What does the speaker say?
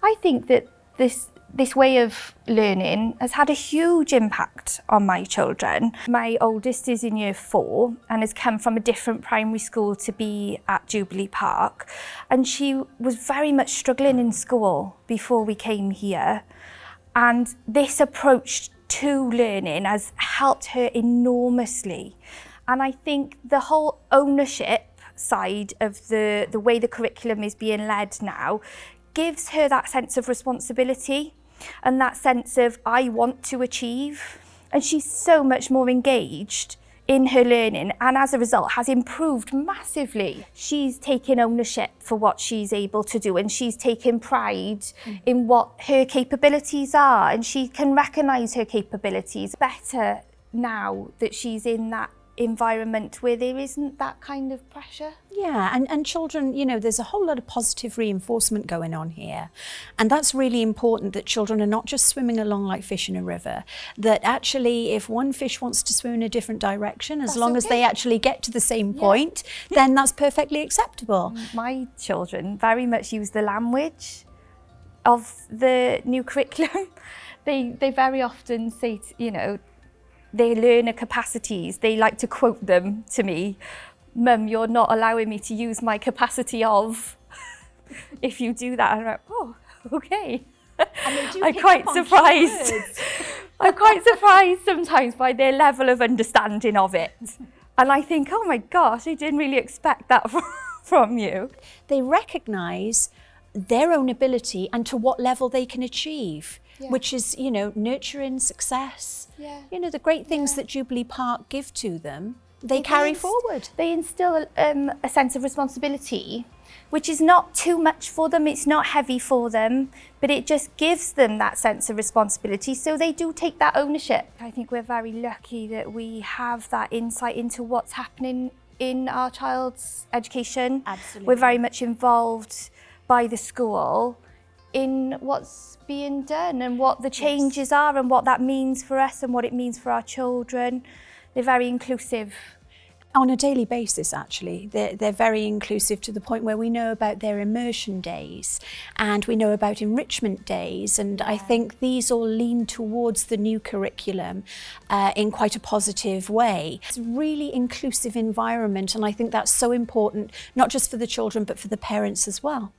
I think that this way of learning has had a huge impact on my children. My oldest is in year 4 and has come from a different primary school to be at Jubilee Park, and she was very much struggling in school before we came here, and this approach to learning has helped her enormously. And I think the whole ownership side of the way the curriculum is being led now gives her that sense of responsibility and that sense of I want to achieve. And she's so much more engaged in her learning, and as a result has improved massively. She's taken ownership for what she's able to do, and she's taken pride in what her capabilities are, and she can recognise her capabilities better now that she's in that environment where there isn't that kind of pressure. Yeah, and children, you know, there's a whole lot of positive reinforcement going on here. And that's really important, that children are not just swimming along like fish in a river, that actually if one fish wants to swim in a different direction, as long as they actually get to the same point, then that's perfectly acceptable. My children very much use the language of the new curriculum. They very often say, you know, their learner capacities, they like to quote them to me. Mum, you're not allowing me to use my capacity of. If you do that, I'm like, oh, okay. I'm quite surprised. I'm quite surprised sometimes by their level of understanding of it. And I think, oh my gosh, I didn't really expect that from you. They recognise their own ability and to what level they can achieve. Which is, you know, nurturing success. You know, the great things that Jubilee Park give to them, they carry forward. They instill a sense of responsibility, which is not too much for them, it's not heavy for them, but it just gives them that sense of responsibility, so they do take that ownership. I think we're very lucky that we have that insight into what's happening in our child's education. Absolutely. We're very much involved by the school in what's being done and what the changes are and what that means for us and what it means for our children. They're very inclusive. On a daily basis, actually, they're very inclusive, to the point where we know about their immersion days and we know about enrichment days, and I think these all lean towards the new curriculum in quite a positive way. It's a really inclusive environment, and I think that's so important, not just for the children but for the parents as well.